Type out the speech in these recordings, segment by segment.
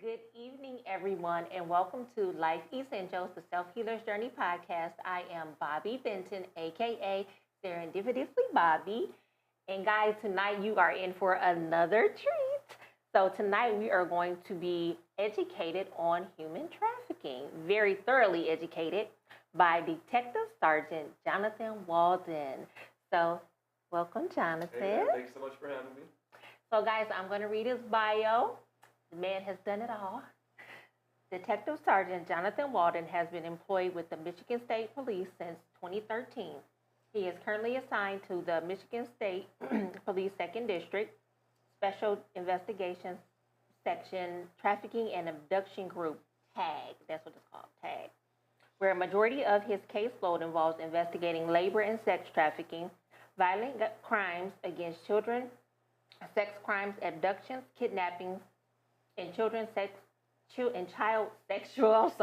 Good evening, everyone, and welcome to Life Essentials, the Self Healer's Journey podcast. I am Bobby Benton, aka Serendipitously Bobby. And guys, tonight you are in for another treat. So, tonight we are going to be educated on human trafficking, very thoroughly educated by Detective Sergeant Jonathan Walden. So, welcome, Jonathan. Hey, thanks so much for having me. So, guys, I'm going to read his bio. The man has done it all. Detective Sergeant Jonathan Walden has been employed with the Michigan State Police since 2013. He is currently assigned to the Michigan State Police Second District Special Investigations Section Trafficking and Abduction Group, TAG. That's what it's called, TAG. Where a majority of his caseload involves investigating labor and sex trafficking, violent crimes against children, sex crimes, abductions, kidnappings, and child sexual,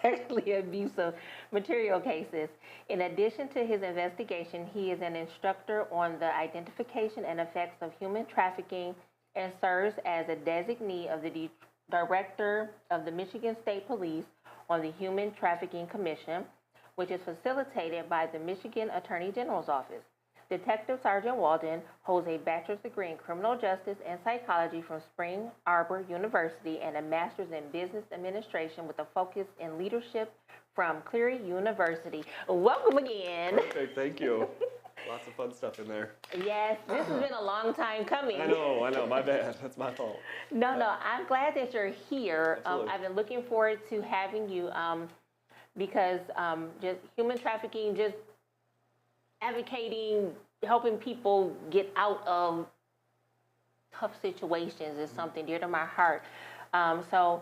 sexually abusive material cases. In addition to his investigation, he is an instructor on the identification and effects of human trafficking and serves as a designee of the director of the Michigan State Police on the Human Trafficking Commission, which is facilitated by the Michigan Attorney General's Office. Detective Sergeant Walden holds a bachelor's degree in criminal justice and psychology from Spring Arbor University and a master's in business administration with a focus in leadership from Cleary University. Welcome again. Perfect, thank you. Lots of fun stuff in there. Yes, this has been a long time coming. I know, my bad. That's my fault. No, I'm glad that you're here. Absolutely. I've been looking forward to having you because just human trafficking, just advocating, helping people get out of tough situations is something dear to my heart. So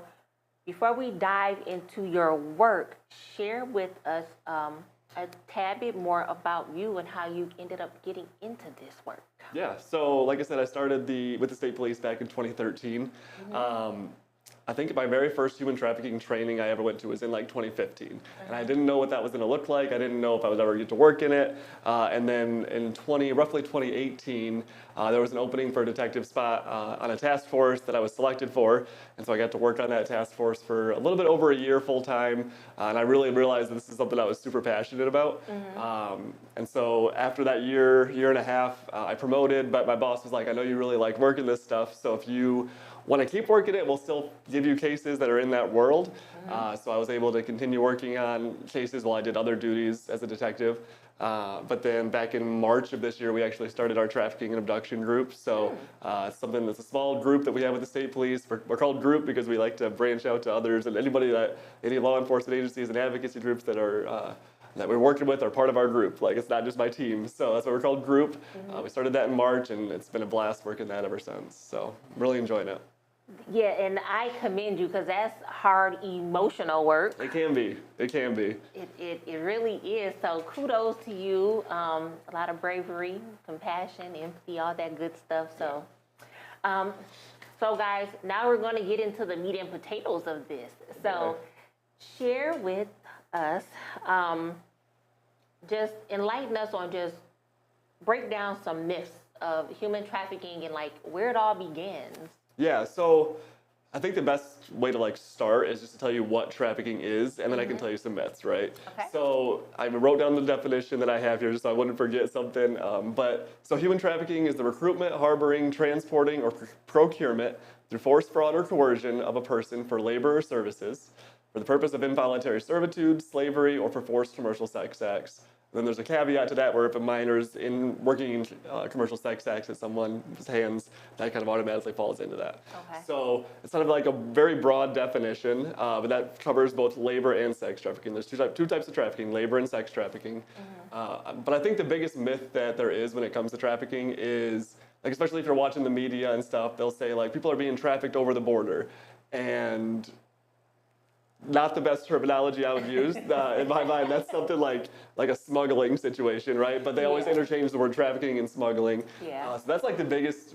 before we dive into your work, share with us a tad bit more about you and how you ended up getting into this work. Yeah, so like I said, I started with the state police back in 2013. I think my very first human trafficking training I ever went to was in like 2015. And I didn't know what that was going to look like. I didn't know if I was ever going to get to work in it. And then in roughly 2018, there was an opening for a detective spot on a task force that I was selected for. And so I got to work on that task force for a little bit over a year full time. And I really realized that this is something I was super passionate about. And so after that year and a half, I promoted, but my boss was like, I know you really like working this stuff. So if you want to keep working it, we'll still give you cases that are in that world. So I was able to continue working on cases while I did other duties as a detective. But then back in March of this year, we actually started our trafficking and abduction group. So it's something that's a small group that we have with the state police. We're called group because we like to branch out to others, and any law enforcement agencies and advocacy groups that are that we're working with are part of our group. Like, it's not just my team. So that's why we're called group. We started that in March, and it's been a blast working that ever since. So I'm really enjoying it. Yeah, and I commend you because that's hard emotional work. It can be. It can be. It really is. So kudos to you. A lot of bravery, compassion, empathy, all that good stuff. So, so guys, now we're going to get into the meat and potatoes of this. So, share with us, just enlighten us on just break down some myths of human trafficking and like where it all begins. Yeah, so I think the best way to start is just to tell you what trafficking is, and then I can tell you some myths, right? Okay. So I wrote down the definition that I have here just so I wouldn't forget something. So human trafficking is the recruitment, harboring, transporting, or procurement through force, fraud, or coercion of a person for labor or services for the purpose of involuntary servitude, slavery, or for forced commercial sex acts. Then there's a caveat to that where if a minor's working in commercial sex acts at someone's hands, that kind of automatically falls into that. Okay. So it's kind of like a very broad definition, but that covers both labor and sex trafficking. There's two types of trafficking, labor and sex trafficking. But I think the biggest myth that there is when it comes to trafficking is, like, especially if you're watching the media and stuff, they'll say like people are being trafficked over the border. And not the best terminology I would use. In my mind, that's something like a smuggling situation, right? But they always interchange the word trafficking and smuggling. Yeah. So that's like the biggest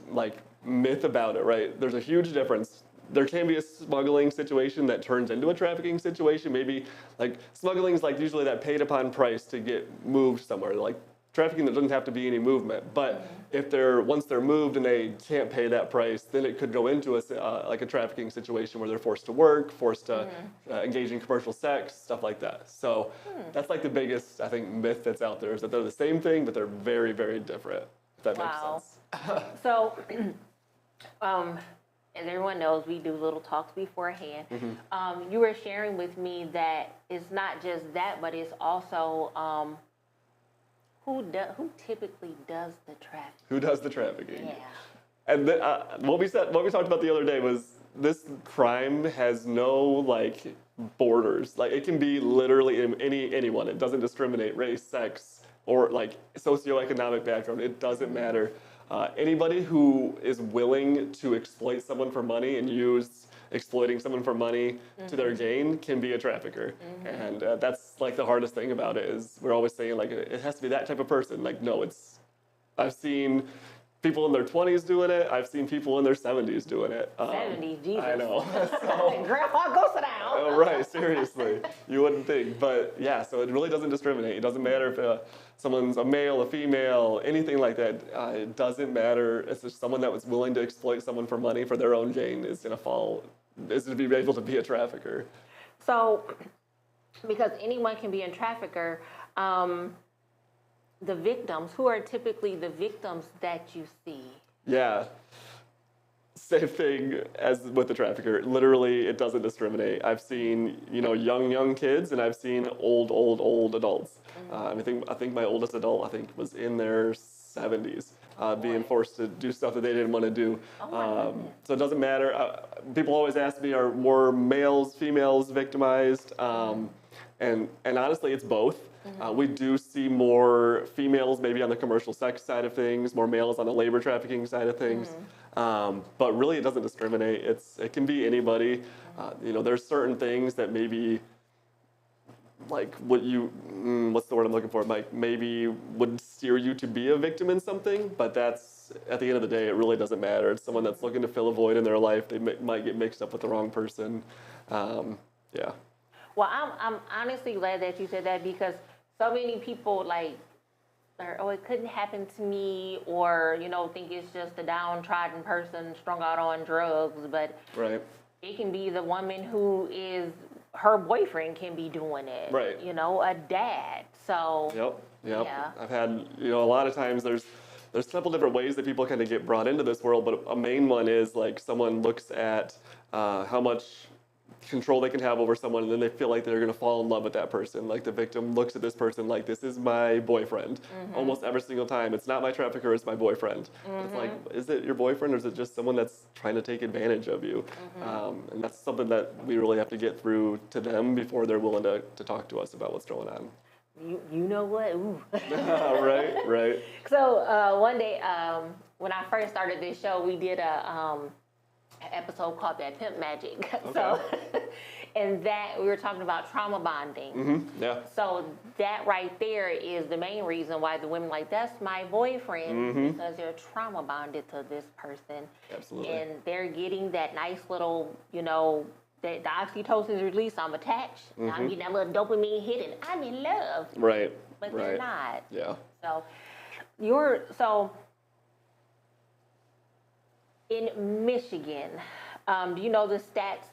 myth about it, right? There's a huge difference. There can be a smuggling situation that turns into a trafficking situation. Maybe like smuggling is like usually that paid upon price to get moved somewhere, like trafficking, there doesn't have to be any movement. But if once they're moved and they can't pay that price, then it could go into like a trafficking situation where they're forced to work, forced to engage in commercial sex, stuff like that. So that's like the biggest, I think, myth that's out there, is that they're the same thing, but they're very, very different, if that makes sense. So, as everyone knows, we do little talks beforehand. You were sharing with me that it's not just that, but it's also who typically does the trafficking? Who does the trafficking? Yeah. And then, what we talked about the other day was this crime has no like borders. Like it can be literally anyone. It doesn't discriminate race, sex, or like socioeconomic background. It doesn't matter. Anybody who is willing to exploit someone for money and use exploiting someone for money to their gain can be a trafficker. And that's like the hardest thing about it, is we're always saying like it has to be that type of person. Like no, I've seen people in their 20s doing it. I've seen people in their 70s doing it. 70s, Jesus. I know. Grandpa, go sit down. Oh, right, seriously. You wouldn't think. But yeah, so it really doesn't discriminate. It doesn't matter if someone's a male, a female, anything like that. It doesn't matter. It's just someone that was willing to exploit someone for money for their own gain is going to be able to be a trafficker. So, because anyone can be a trafficker, the victims, who are typically the victims that you see? Yeah. Same thing as with the trafficker. Literally, it doesn't discriminate. I've seen, young kids, and I've seen old adults. I think my oldest adult, was in their 70s, being forced to do stuff that they didn't want to do. So it doesn't matter. People always ask me, are more males, females victimized? And honestly, it's both. We do see more females maybe on the commercial sex side of things, more males on the labor trafficking side of things. But really, it doesn't discriminate. It can be anybody. There's certain things that maybe, like what's the word I'm looking for? Like maybe would steer you to be a victim in something, but that's, at the end of the day, it really doesn't matter. It's someone that's looking to fill a void in their life. They might get mixed up with the wrong person. Yeah. Well, I'm honestly glad that you said that, because so many people it couldn't happen to me, or, think it's just a downtrodden person strung out on drugs, but right. It can be the woman who her boyfriend can be doing it, right. A dad, so. Yep. Yeah. I've had, a lot of times there's several different ways that people kind of get brought into this world, but a main one is like someone looks at how much control they can have over someone, and then they feel like they're going to fall in love with that person. Like the victim looks at this person like, this is my boyfriend. Almost every single time. It's not my trafficker, it's my boyfriend. It's like, is it your boyfriend, or is it just someone that's trying to take advantage of you? And that's something that we really have to get through to them before they're willing to talk to us about what's going on. You know what? Ooh. Right. So one day, when I first started this show, we did an episode called That Pimp Magic. Okay. So, and that we were talking about trauma bonding. Yeah. So that right there is the main reason why the women that's my boyfriend, because they're trauma bonded to this person. Absolutely. And they're getting that nice little, the oxytocin is released, I'm attached, I'm getting that little dopamine hit, and I'm in love. Right. But they're not. Yeah. So in Michigan, do you know the stats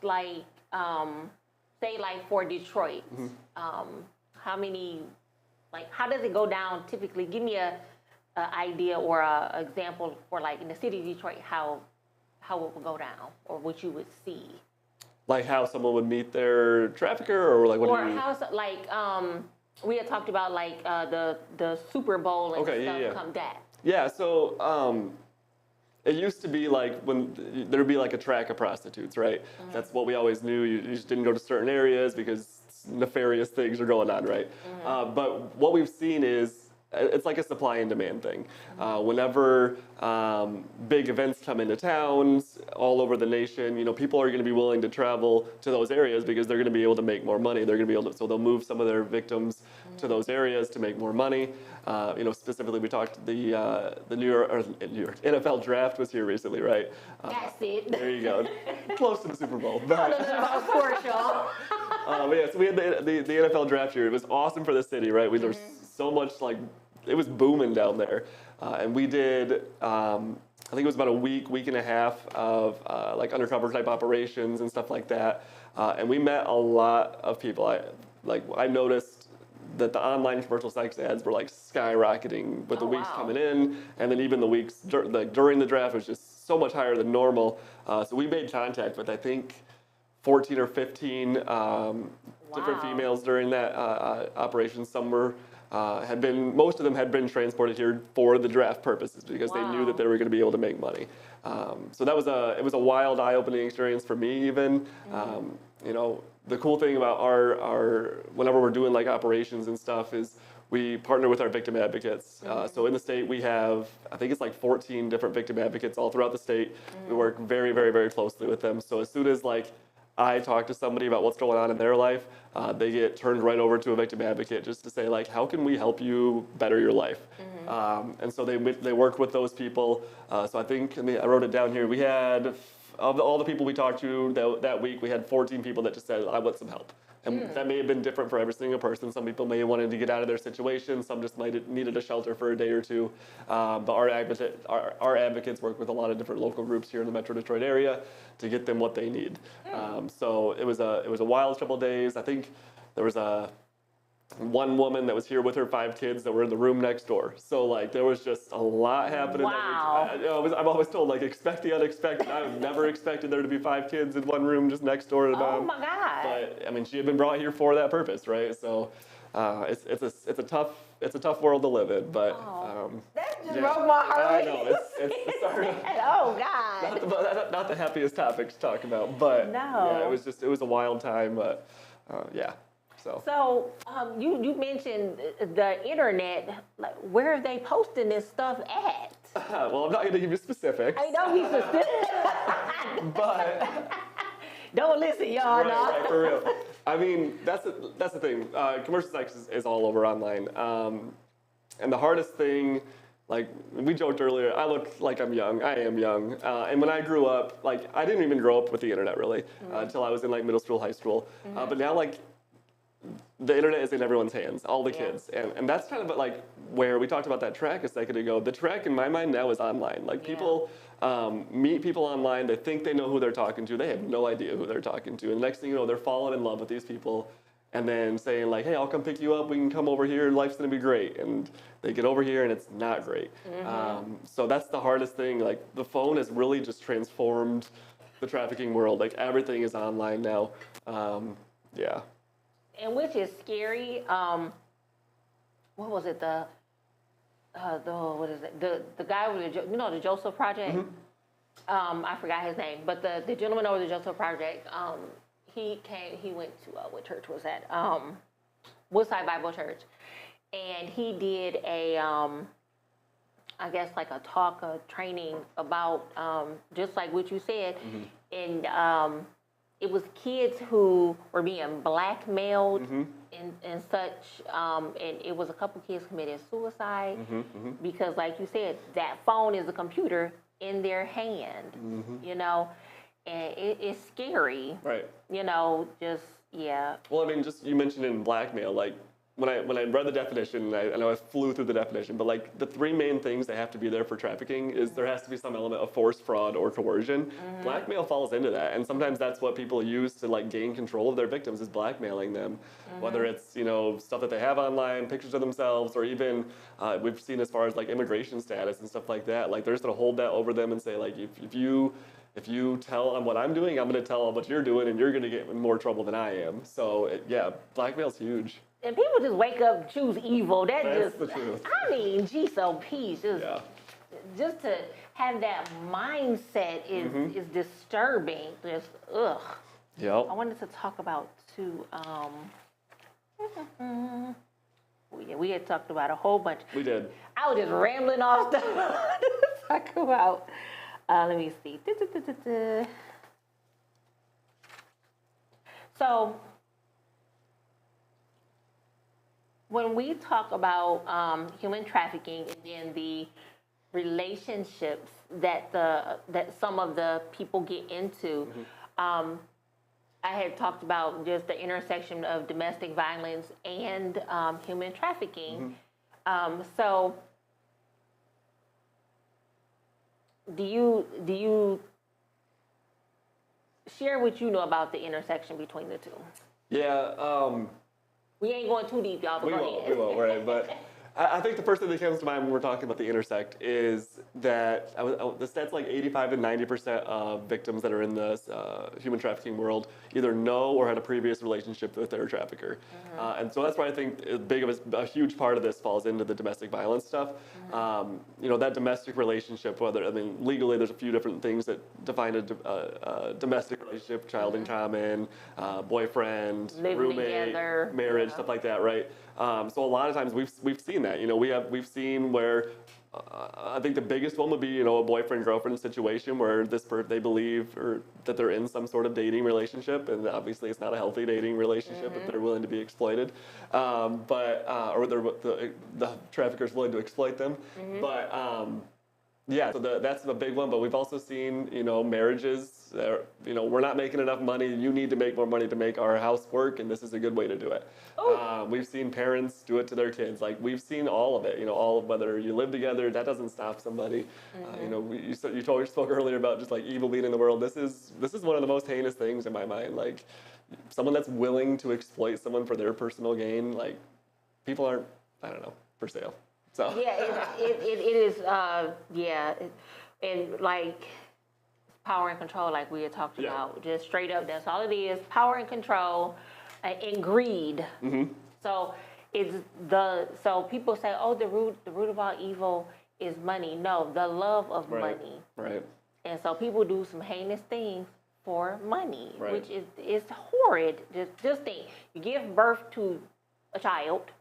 say for Detroit, how many, how does it go down typically? Give me a idea or a example for in the city of Detroit, how it would go down, or what you would see. Like how someone would meet their trafficker, or what do you mean? Or how, we had talked about the Super Bowl and stuff come that. Yeah, so it used to be when there'd be a track of prostitutes, right? That's what we always knew. You just didn't go to certain areas because nefarious things are going on, right? But what we've seen is it's like a supply and demand thing. Whenever big events come into towns all over the nation, people are going to be willing to travel to those areas because they're going to be able to make more money. They're going to be able to, so they'll move some of their victims to those areas to make more money. Specifically, we talked the New York NFL draft was here recently, right? That's it. There you go. Close to the Super Bowl. Of course, y'all. So we had the NFL draft here. It was awesome for the city, right? There's so much was booming down there, and we did. I think it was about a week and a half of like undercover type operations and stuff like that, and we met a lot of people. I noticed that the online commercial sex ads were like skyrocketing with the weeks coming in, and then even the weeks during the draft was just so much higher than normal. So we made contact with I think 14 or 15 different females during that operation. Some were most of them had been transported here for the draft purposes because they knew that they were going to be able to make money. So it was a wild, eye-opening experience for me even. You know, the cool thing about our whenever we're doing like operations and stuff is we partner with our victim advocates. So in the state we have, I think it's like 14 different victim advocates all throughout the state. We work very, very, very closely with them. So as soon as like I talk to somebody about what's going on in their life, they get turned right over to a victim advocate just to say like, how can we help you better your life? And so they work with those people. So I think, I wrote it down here, we had, of all the people we talked to that week, we had 14 people that just said, I want some help. And that may have been different for every single person. Some people may have wanted to get out of their situation. Some just might have needed a shelter for a day or two. But our advocates work with a lot of different local groups here in the Metro Detroit area to get them what they need. So it was a wild couple days. I think there was one woman that was here with her 5 kids that were in the room next door. So like there was just a lot happening. Wow. I'm always told like expect the unexpected. I never expected there to be 5 kids in one room just next door to mom. Oh my God. But I mean, she had been brought here for that purpose, right? So it's a tough world to live in. But that just broke my heart. I know it's sorry. Oh God. Not the happiest topic to talk about, but No. yeah, it was a wild time, but yeah. So you mentioned the internet. Like, where are they posting this stuff at? Well, I'm not going to give you specifics. I know he's specific. But don't listen, y'all. Right, for real. I mean, that's the thing. Commercial sex is all over online, and the hardest thing. Like we joked earlier, I look like I'm young. I am young. And when I grew up, like I didn't even grow up with the internet really until I was in like middle school, high school. But now like the internet is in everyone's hands, all the kids. And that's kind of like where we talked about that track a second ago. The track in my mind now is online. Like people meet people online, they think they know who they're talking to, they have no idea who they're talking to. And the next thing you know, they're falling in love with these people and then saying like, hey, I'll come pick you up, we can come over here, life's gonna be great. And they get over here and it's not great. So that's the hardest thing. Like the phone has really just transformed the trafficking world. Like everything is online now. Yeah. And which is scary. What was it? What is it? The guy with the Joseph Project. I forgot his name, but the gentleman over the Joseph Project. He went to what church was that? Woodside Bible Church, and he did a I guess like a talk, a training about just like what you said, and it was kids who were being blackmailed and such, and it was a couple kids committed suicide because, like you said, that phone is a computer in their hand, you know, and it's scary, right? You know, just yeah. Well, I mean, just you mentioned in blackmail, like. When I read the definition, I know I flew through the definition, but like the 3 main things that have to be there for trafficking is there has to be some element of force, fraud, or coercion. Blackmail falls into that, and sometimes that's what people use to like gain control of their victims is blackmailing them, whether it's stuff that they have online, pictures of themselves, or even we've seen as far as like immigration status and stuff like that. Like they're just gonna hold that over them and say like if you tell them what I'm doing, I'm gonna tell them what you're doing, and you're gonna get in more trouble than I am. So yeah, blackmail's huge. And people just wake up, choose evil. That's the truth. I mean, geez, so peace. Just to have that mindset is disturbing. Just ugh. Yep. I wanted to talk about too. We had talked about a whole bunch. We did. I was just rambling off stuff to talk about. Let me see. So. When we talk about human trafficking and then the relationships that some of the people get into, I had talked about just the intersection of domestic violence and human trafficking. So do you share what you know about the intersection between the two? Yeah, We ain't going too deep, y'all. But we go won't, ahead. right? But I think the first thing that comes to mind when we're talking about the intersect is that the stats like 85 to 90% of victims that are in this human trafficking world either know or had a previous relationship with their trafficker. And so that's why I think a huge part of this falls into the domestic violence stuff. You know, that domestic relationship, legally there's a few different things that define a domestic relationship, child in common, boyfriend, Living roommate, together, marriage, yeah. stuff like that, right? So a lot of times we've seen that. You know, we've seen where I think the biggest one would be, you know, a boyfriend girlfriend situation where they believe or that they're in some sort of dating relationship, and obviously it's not a healthy dating relationship if they're willing to be exploited, or the trafficker's willing to exploit them, but. Yeah, so that's a big one, but we've also seen, you know, marriages that, you know, we're not making enough money, you need to make more money to make our house work, and this is a good way to do it. We've seen parents do it to their kids. Like, we've seen all of it, you know, all of whether you live together, that doesn't stop somebody. You know, you spoke earlier about just like evil being in the world. This is one of the most heinous things in my mind. Like, someone that's willing to exploit someone for their personal gain, like, people aren't, I don't know, for sale. So. Yeah, it is. Yeah, and like power and control, like we had talked about, just straight up. That's all it is: power and control, and greed. So so people say, oh, the root of all evil is money. No, the love of money. Right. And so people do some heinous things for money, Right. which is horrid. Just think, you give birth to a child.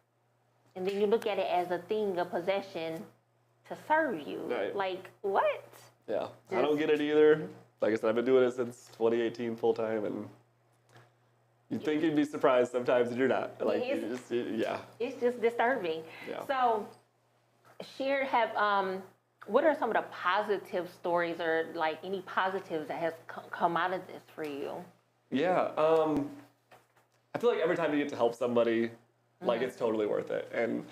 And then you look at it as a thing, a possession to serve you. Right. Like, what? Yeah, I don't get it either. Like I said, I've been doing it since 2018 full time, and you'd think you'd be surprised sometimes, and you're not. Like, It's just disturbing. Yeah. So, what are some of the positive stories or like any positives that has come out of this for you? Yeah, I feel like every time you get to help somebody, like, it's totally worth it. And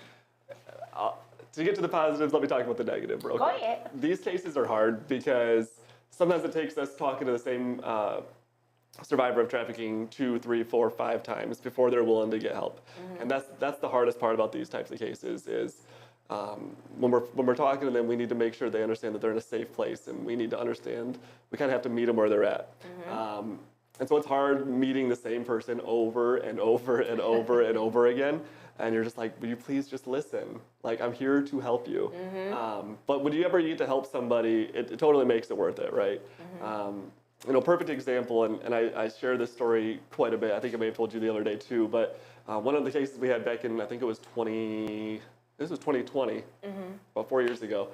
to get to the positives, let me talk about the negative real quick. Go ahead. These cases are hard because sometimes it takes us talking to the same survivor of trafficking 2, 3, 4, 5 times before they're willing to get help. And that's the hardest part about these types of cases is when we're talking to them, we need to make sure they understand that they're in a safe place, and we need to understand we kind of have to meet them where they're at. And so it's hard meeting the same person over and over and over and over again. And you're just like, will you please just listen? Like, I'm here to help you. But when you ever need to help somebody, it totally makes it worth it, right? You know, perfect example, and I share this story quite a bit. I think I may have told you the other day too, but one of the cases we had back in, I think it was 2020, about 4 years ago.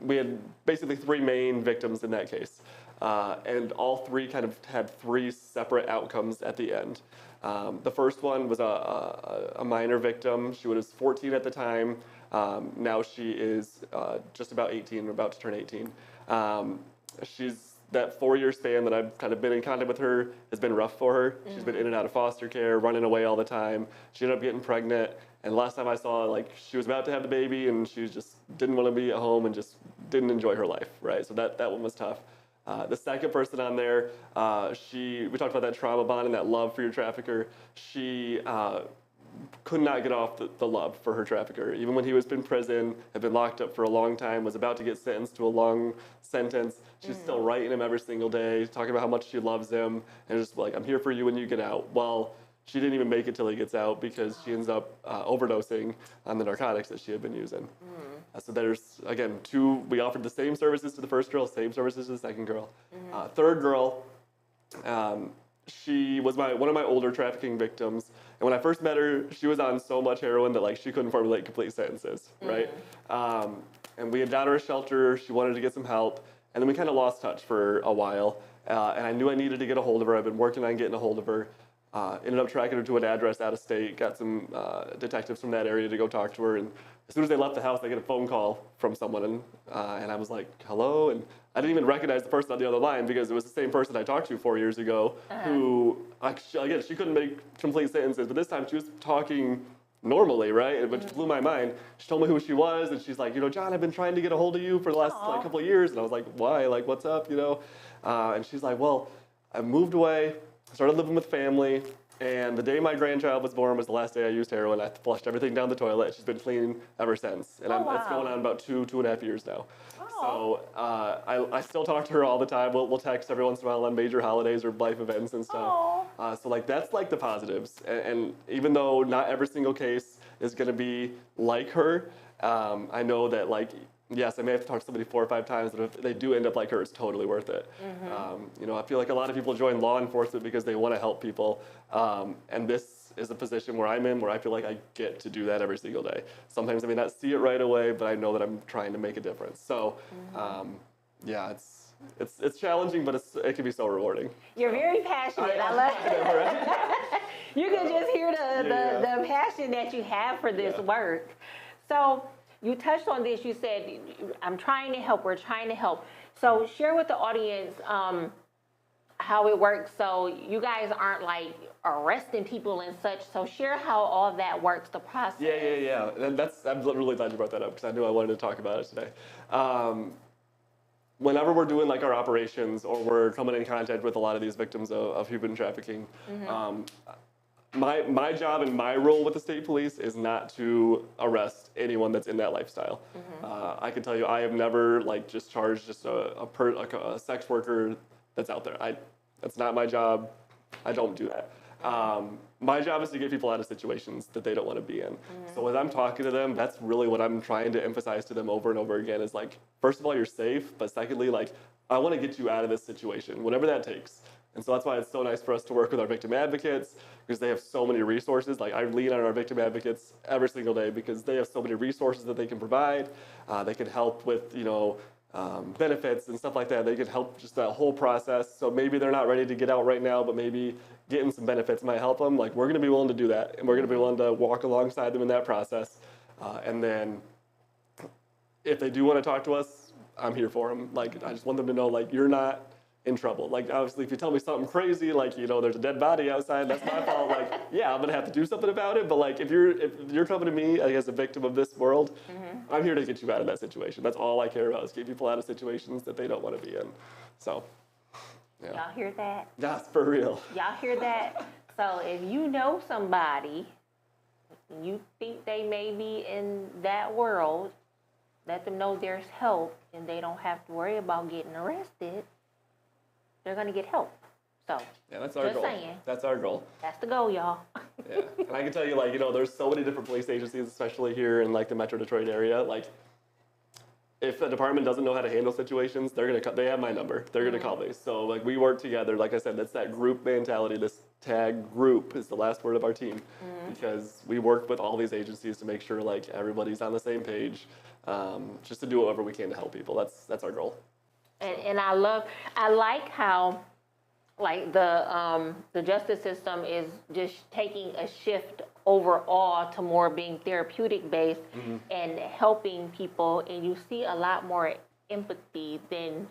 We had basically 3 main victims in that case. And all 3 kind of had 3 separate outcomes at the end. The first one was a minor victim. She was 14 at the time. Now she is just about 18, about to turn 18. That 4-year span that I've kind of been in contact with her has been rough for her. She's been in and out of foster care, running away all the time. She ended up getting pregnant. And last time I saw, like, she was about to have the baby, and she just didn't want to be at home and just didn't enjoy her life, right? So that one was tough. The second person on there, we talked about that trauma bond and that love for your trafficker. She could not get off the love for her trafficker. Even when he was in prison, had been locked up for a long time, was about to get sentenced to a long sentence, she's still writing him every single day, talking about how much she loves him, and just like, I'm here for you when you get out. Well, she didn't even make it till he gets out because she ends up overdosing on the narcotics that she had been using. So there's, again, we offered the same services to the first girl, same services to the second girl. Third girl, she was one of my older trafficking victims. And when I first met her, she was on so much heroin that, like, she couldn't formulate complete sentences, right? And we had got her a shelter. She wanted to get some help. And then we kind of lost touch for a while. And I knew I needed to get a hold of her. I've been working on getting a hold of her. Ended up tracking her to an address out of state, got some detectives from that area to go talk to her. And as soon as they left the house, they get a phone call from someone. And I was like, hello? And I didn't even recognize the person on the other line because it was the same person I talked to 4 years ago who, again, she couldn't make complete sentences. But this time she was talking normally, right? Which blew my mind. She told me who she was, and she's like, you know, John, I've been trying to get a hold of you for the last like couple of years, and I was like, why? Like, what's up? You know? And she's like, well, I moved away, started living with family, and the day my grandchild was born was the last day I used heroin. I flushed everything down the toilet. She's been clean ever since, and it's going on about 2.5 years now. So I still talk to her all the time. We'll text every once in a while on major holidays or life events and stuff. So like that's like the positives. And even though not every single case is going to be like her, I know that like yes, I may have to talk to somebody 4 or 5 times, but if they do end up like her, it's totally worth it. You know, I feel like a lot of people join law enforcement because they want to help people, and this is a position where I'm in where I feel like I get to do that every single day. Sometimes I may not see it right away, but I know that I'm trying to make a difference. So, yeah, it's challenging, but it can be so rewarding. You're very passionate. I love it. You can just hear the passion that you have for this work. So you touched on this. You said, I'm trying to help. We're trying to help. So share with the audience how it works. So you guys aren't like arresting people and such. So share how all that works, the process. Yeah. And I'm really glad you brought that up because I knew I wanted to talk about it today. Whenever we're doing like our operations or we're coming in contact with a lot of these victims of human trafficking, my job and my role with the state police is not to arrest anyone that's in that lifestyle. I can tell you, I have never like just charged just a sex worker that's out there. That's not my job. I don't do that. My job is to get people out of situations that they don't want to be in. So as I'm talking to them, that's really what I'm trying to emphasize to them over and over again is like, first of all, you're safe, but secondly, like, I want to get you out of this situation, whatever that takes. And so that's why it's so nice for us to work with our victim advocates because they have so many resources. Like I lean on our victim advocates every single day because they have so many resources that they can provide. They can help with, you know, benefits and stuff like that. They can help just that whole process. So maybe they're not ready to get out right now, but maybe getting some benefits might help them. Like we're going to be willing to do that, and we're going to be willing to walk alongside them in that process. And then if they do want to talk to us, I'm here for them. Like I just want them to know, like you're not in trouble. Like obviously, if you tell me something crazy, like you know, there's a dead body outside, that's my fault. Like yeah, I'm gonna have to do something about it. But like if you're coming to me like, as a victim of this world, I'm here to get you out of that situation. That's all I care about is get people out of situations that they don't want to be in. So. Yeah. Y'all hear that? That's for real. Y'all hear that? So if you know somebody, you think they may be in that world, let them know there's help and they don't have to worry about getting arrested. They're going to get help. So yeah, that's our goal. Saying. That's our goal. That's the goal, y'all. Yeah, and I can tell you, like, you know, there's so many different police agencies, especially here in like the Metro Detroit area. Like, if a department doesn't know how to handle situations, they have my number. They're gonna call me. So like we work together. Like I said, that's that group mentality. This TAG group is the last word of our team because we work with all these agencies to make sure like everybody's on the same page, just to do whatever we can to help people. That's our goal. And I like how like the justice system is just taking a shift overall to more being therapeutic based and helping people, and you see a lot more empathy than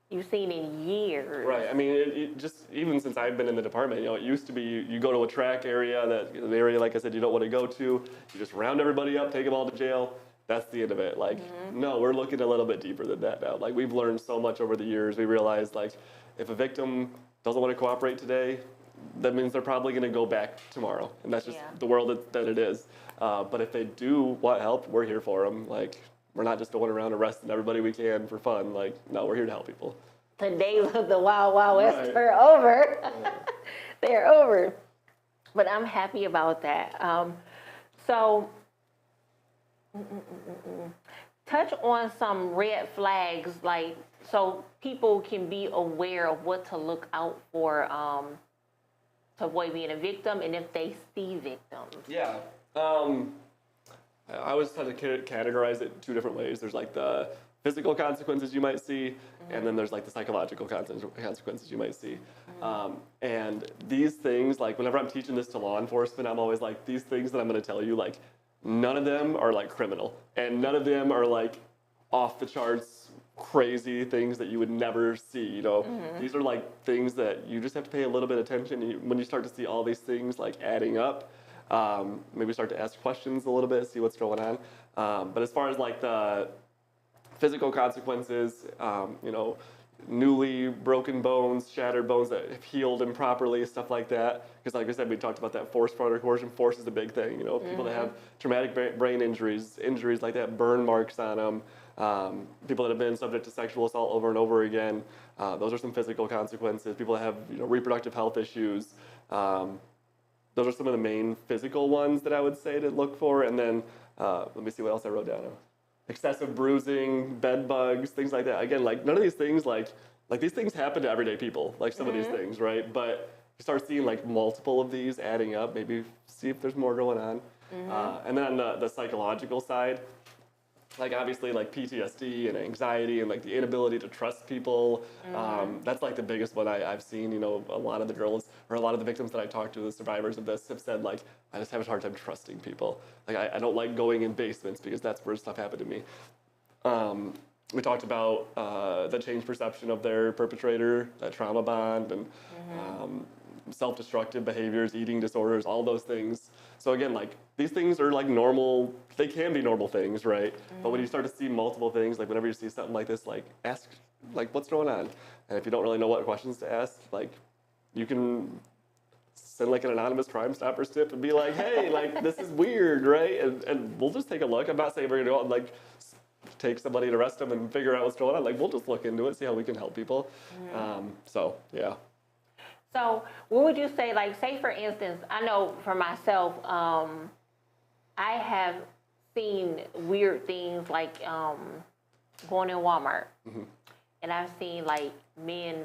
you've seen in years. Right. I mean, it just even since I've been in the department, you know, it used to be you go to a track area, an area like I said you don't want to go to. You just round everybody up, take them all to jail. That's the end of it. Like, no, we're looking a little bit deeper than that now. Like, we've learned so much over the years. We realized, like, if a victim doesn't want to cooperate today, that means they're probably going to go back tomorrow. And that's just the world that it is. But if they do want help, we're here for them. Like, we're not just going around arresting everybody we can for fun. Like, no, we're here to help people. The days of the Wild Wild West are over. They're over. But I'm happy about that. So touch on some red flags, like so people can be aware of what to look out for to avoid being a victim, and if they see victims. Yeah. I always try to categorize it 2 different ways. There's like the physical consequences you might see, and then there's like the psychological consequences you might see. And these things, like whenever I'm teaching this to law enforcement, I'm always like, these things that I'm going to tell you, like none of them are like criminal, and none of them are like off the charts crazy things that you would never see, you know. These are like things that you just have to pay a little bit of attention. When you start to see all these things like adding up, maybe start to ask questions a little bit, see what's going on. But as far as like the physical consequences, newly broken bones, shattered bones that have healed improperly, stuff like that. Because like I said, we talked about that force front or coercion. Force is a big thing. People that have traumatic brain injuries like that, burn marks on them, people that have been subject to sexual assault over and over again. Those are some physical consequences. People that have reproductive health issues. Those are some of the main physical ones that I would say to look for. And then let me see what else I wrote down. Excessive bruising, bed bugs, things like that. Again, like none of these things, like these things happen to everyday people, like some of these things, right? But you start seeing like multiple of these adding up, maybe see if there's more going on. And then on the psychological side, like obviously like PTSD and anxiety and like the inability to trust people. That's like the biggest one I've seen. A lot of the girls or a lot of the victims that I talked to, the survivors of this, have said like, I just have a hard time trusting people. Like I don't like going in basements because that's where stuff happened to me. We talked about the changed perception of their perpetrator, that trauma bond, and self-destructive behaviors, eating disorders, all those things. So again, like these things are like normal, they can be normal things, right? But when you start to see multiple things, like whenever you see something like this, like ask, like what's going on? And if you don't really know what questions to ask, like you can send like an anonymous Crime Stoppers tip and be like, hey, like this is weird, right? And we'll just take a look. I'm not saying we're gonna go out and like take somebody and arrest them and figure out what's going on. Like we'll just look into it, see how we can help people. So yeah. So what would you say, like, say for instance, I know for myself, I have seen weird things like going in Walmart, and I've seen like men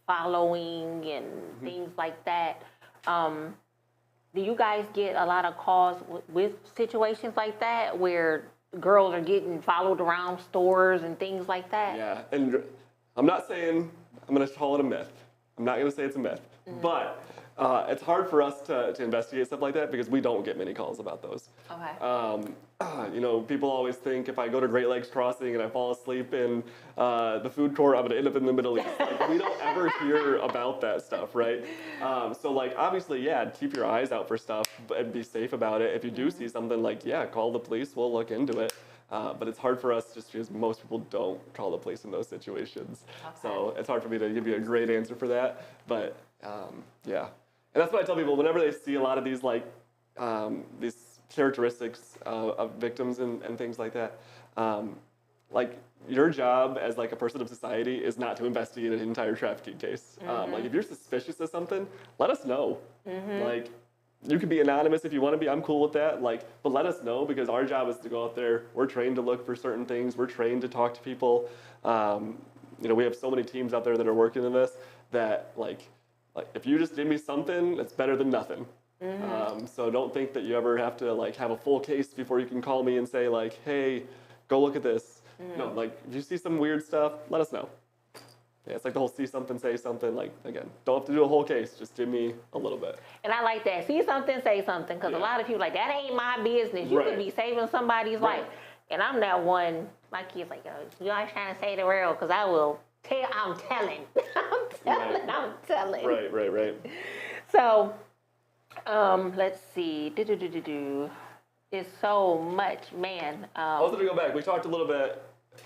following and things like that. Do you guys get a lot of calls with situations like that where girls are getting followed around stores and things like that? Yeah, and I'm not saying, I'm gonna call it a myth. I'm not gonna say it's a myth, but it's hard for us to investigate stuff like that because we don't get many calls about those. Okay. People always think if I go to Great Lakes Crossing and I fall asleep in the food court, I'm gonna end up in the Middle East. Like, we don't ever hear about that stuff, right? So like, obviously, yeah, keep your eyes out for stuff and be safe about it. If you do see something, like, yeah, call the police, we'll look into it. But it's hard for us just because most people don't call the police in those situations. Okay. So it's hard for me to give you a great answer for that. But yeah. And that's what I tell people whenever they see a lot of these like these characteristics of victims and things like that. Like your job as like a person of society is not to investigate an entire trafficking case. Like if you're suspicious of something, let us know. Like you can be anonymous if you want to be. I'm cool with that. Like, but let us know because our job is to go out there. We're trained to look for certain things. We're trained to talk to people. We have so many teams out there that are working in this that like if you just give me something, it's better than nothing. So don't think that you ever have to like have a full case before you can call me and say like, hey, go look at this. No, like if you see some weird stuff, let us know. Yeah, it's like the whole see something, say something. Like, again, don't have to do a whole case. Just give me a little bit. And I like that. See something, say something. Because a lot of people like, that ain't my business. You could be saving somebody's life. And I'm that one, my kid's like, yo, you always trying to say the real because I will tell, I'm telling. I'm telling. Right. So, let's see. It's so much, man. Also to go back, we talked a little bit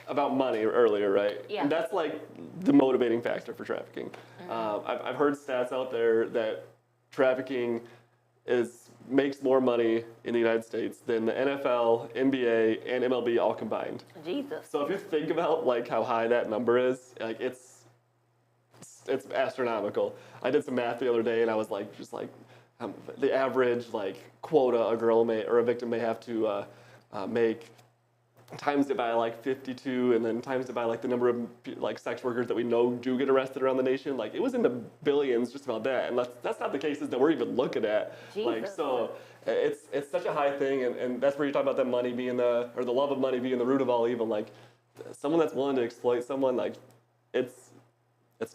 about money earlier, right? Yeah. And that's like the motivating factor for trafficking. I've heard stats out there that trafficking makes more money in the United States than the NFL, NBA, and MLB all combined. Jesus. So if you think about like how high that number is, like it's astronomical. I did some math the other day, and I was like, the average like quota a girl may or a victim may have to make, times it by like 52, and then times it by like the number of like sex workers that we know do get arrested around the nation. Like it was in the billions just about that, and that's not the cases that we're even looking at. Jesus. Like so, it's such a high thing, and that's where you talk about that money being the love of money being the root of all evil. Like someone that's willing to exploit someone, like it's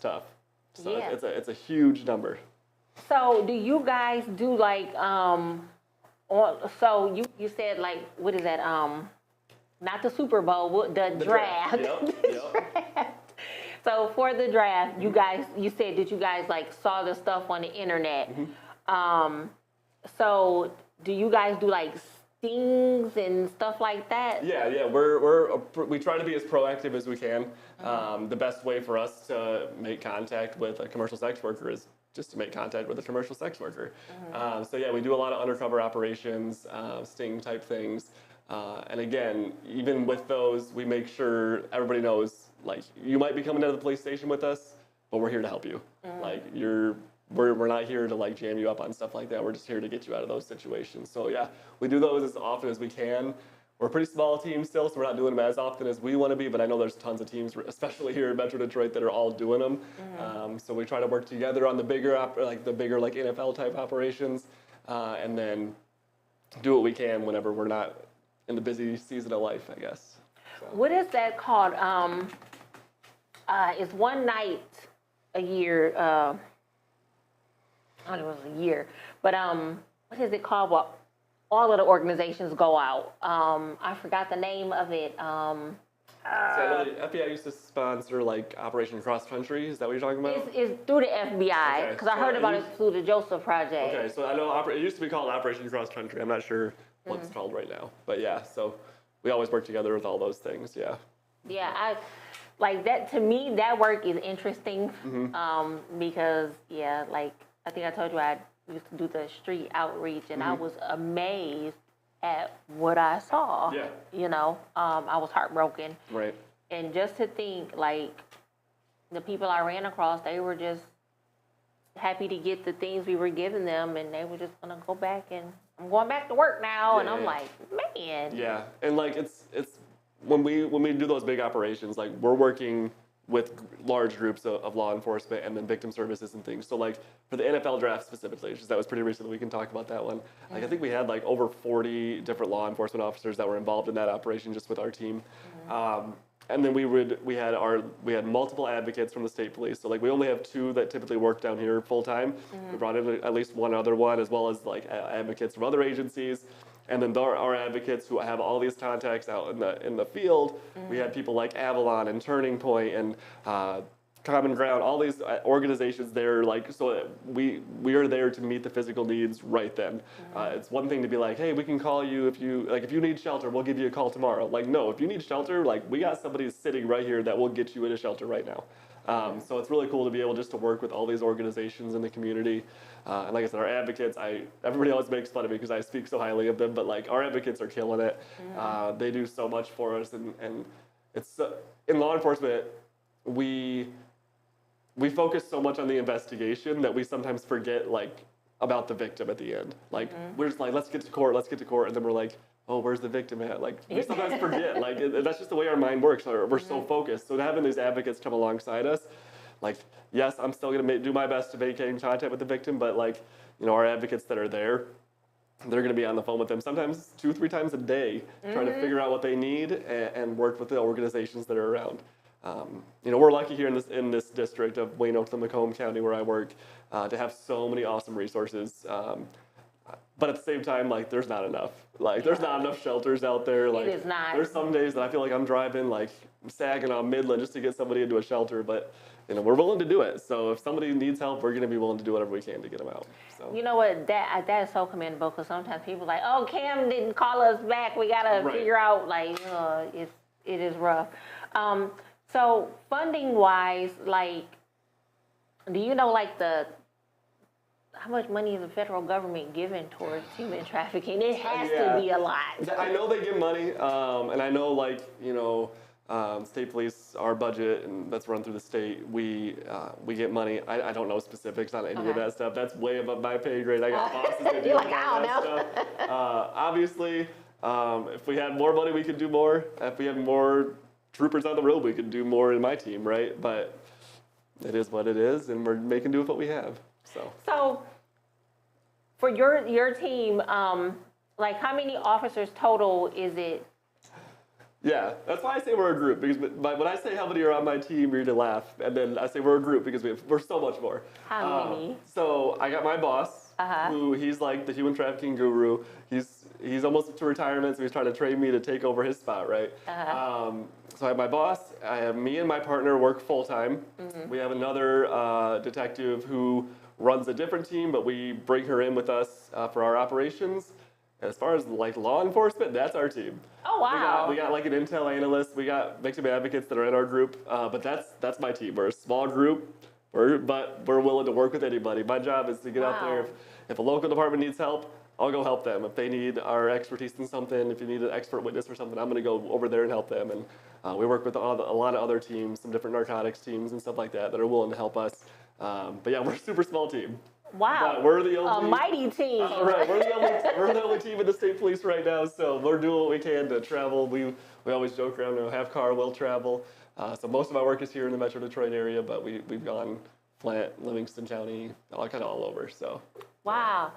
tough. So Yeah. it's a huge number. So do you guys do like so you said like what is that not the Super Bowl, the draft. Yep. So for the draft, you said that you guys like saw the stuff on the internet. So do you guys do like stings and stuff like that? Yeah. We try to be as proactive as we can. The best way for us to make contact with a commercial sex worker is just to make contact with a commercial sex worker. So yeah, we do a lot of undercover operations, sting type things. And again, even with those, we make sure everybody knows, like, you might be coming to the police station with us, but we're here to help you. Like, we're not here to like jam you up on stuff like that. We're just here to get you out of those situations. So yeah, we do those as often as we can. We're a pretty small team still, so we're not doing them as often as we want to be, but I know there's tons of teams, especially here in Metro Detroit, that are all doing them. So we try to work together on the bigger NFL type operations, and then do what we can whenever we're not in the busy season of life, I guess. So. What is that called? It's one night a year. I don't know if it was a year, but what is it called? Well, all of the organizations go out. I forgot the name of it. So I know the FBI used to sponsor like Operation Cross Country. Is that what you're talking about? It's through the FBI because I heard about it through the Joseph Project. Okay, so I know it used to be called Operation Cross Country. I'm not sure what it's called right now, but yeah. So we always work together with all those things. Yeah. Yeah, I like that. To me, that work is interesting because like I think I told you I used to do the street outreach, and I was amazed at what I saw. Yeah. You know, I was heartbroken. Right. And just to think, like, the people I ran across, they were just happy to get the things we were giving them, and they were just gonna go back and I'm going back to work now, and I'm like, man. Yeah, and like it's when we do those big operations, like we're working with large groups of law enforcement and then victim services and things. So like for the NFL draft specifically, that was pretty recent, we can talk about that one. Like I think we had like over 40 different law enforcement officers that were involved in that operation just with our team. And then we had multiple advocates from the state police. So like we only have 2 that typically work down here full time. We brought in at least one other one, as well as like advocates from other agencies. And then our advocates who have all these contacts out in the field. We had people like Avalon and Turning Point and Common Ground, all these organizations there, like, so we are there to meet the physical needs right then. It's one thing to be like, hey, we can call you if you need shelter, we'll give you a call tomorrow. Like, no, if you need shelter, like, we got somebody sitting right here that will get you in a shelter right now. So it's really cool to be able just to work with all these organizations in the community. And like I said, our advocates, everybody always makes fun of me because I speak so highly of them, but like our advocates are killing it. They do so much for us, and it's in law enforcement, we focus so much on the investigation that we sometimes forget like about the victim at the end. Like we're just like, let's get to court, and then we're like, oh, where's the victim at? Like we sometimes forget. Like that's just the way our mind works. We're so focused. So having these advocates come alongside us, like, yes, I'm still gonna do my best to maintain contact with the victim, but like, you know, our advocates that are there, they're gonna be on the phone with them sometimes 2-3 times a day, trying to figure out what they need and work with the organizations that are around. You know, we're lucky here in this district of Wayne Oakland, Macomb County, where I work, to have so many awesome resources. But at the same time, like, there's not enough. Like, there's not enough shelters out there. Like, it is not. There's some days that I feel like I'm driving, like, Saginaw, Midland, just to get somebody into a shelter. But, you know, we're willing to do it. So if somebody needs help, we're going to be willing to do whatever we can to get them out. So. You know what? That is so commendable, because sometimes people are like, oh, Cam didn't call us back. We got to figure out, like, it is rough. So funding-wise, like, do you know, like, how much money is the federal government giving towards human trafficking? It has to be a lot. I know they give money, and I know, like, you know, state police, our budget, and that's run through the state, we get money. I don't know specifics on any of that stuff. That's way above my pay grade. I got bosses that do You're like, all that stuff. Obviously, if we had more money, we could do more. If we had more troopers on the road, we could do more in my team, right? But it is what it is, and we're making do with what we have. So for your team, like, how many officers total is it? Yeah, that's why I say we're a group, because when I say how many are on my team, you're gonna laugh, and then I say we're a group because we're so much more. How many? So I got my boss, who he's like the human trafficking guru. He's almost to retirement, so he's trying to train me to take over his spot, right? So I have my boss. I have me and my partner work full time. We have another detective who runs a different team, but we bring her in with us for our operations. As far as like law enforcement, that's our team. Oh, wow. We got like an intel analyst. We got victim advocates that are in our group. But that's my team. We're a small group, but we're willing to work with anybody. My job is to get out there. Wow. If a local department needs help, I'll go help them. If they need our expertise in something, if you need an expert witness or something, I'm going to go over there and help them. And we work with a lot of other teams, some different narcotics teams and stuff like that are willing to help us. But yeah, we're a super small team. Wow. But we're the only a mighty team. Right, we're the only team in the state police right now, so we're doing what we can to travel. We always joke around, have car, will travel. So most of my work is here in the Metro Detroit area, but we've gone Flint, Livingston County, kind of all over. So. Wow,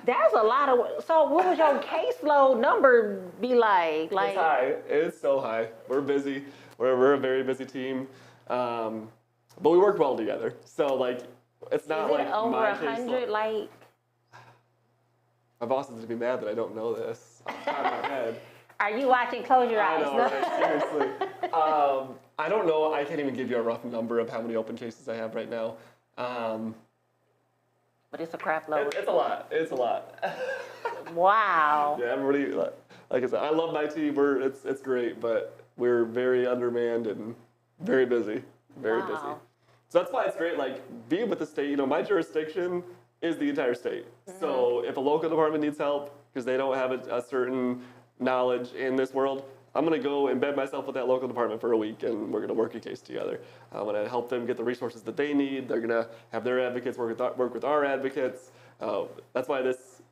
that's a lot of. So what would your caseload number be like? It's high. It's so high. We're busy. We're a very busy team, but we work well together. So like. It's not Is it like over my 100, like? My boss is gonna be mad that I don't know this off the top of my head. Are you watching Close Your Eyes? I know, right? Seriously. I don't know. I can't even give you a rough number of how many open cases I have right now. But it's a crap load. It's a lot. It's a lot. Wow. Yeah, everybody. Like I said, I love my team. It's great, but we're very undermanned and very busy. Very busy. So that's why it's great, like, being with the state, my jurisdiction is the entire state. So if a local department needs help because they don't have a certain knowledge in this world, I'm going to go embed myself with that local department for a week, and we're going to work a case together. I'm going to help them get the resources that they need. They're going to have their advocates work with our advocates. That's why this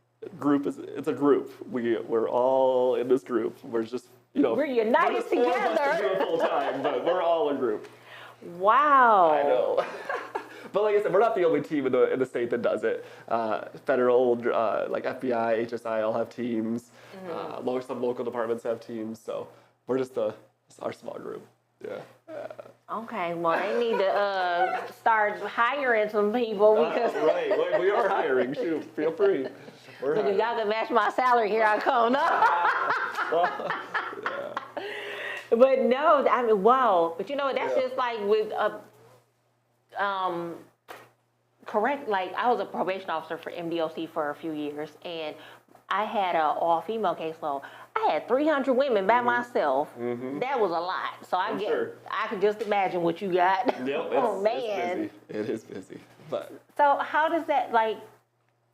group it's a group. We're all in this group. We're just, we're united we're just four of us together. to do it full time, but we're all a group. Wow. I know. But like I said, we're not the only team in the state that does it. Federal, like FBI, HSI all have teams. Some local departments have teams. So we're just our small group. Yeah. Okay, well, they need to start hiring some people because Right, we are hiring. Shoot, feel free. We're y'all hiring. can match my salary. Here I come. Well, yeah. But no, I mean, wow. But that's Yeah. just like with correct. Like I was a probation officer for MDOC for a few years, and I had an all-female caseload. I had 300 women by myself. That was a lot. So I could just imagine what you got. Yep, Oh man. it's busy. It is busy. But So how does that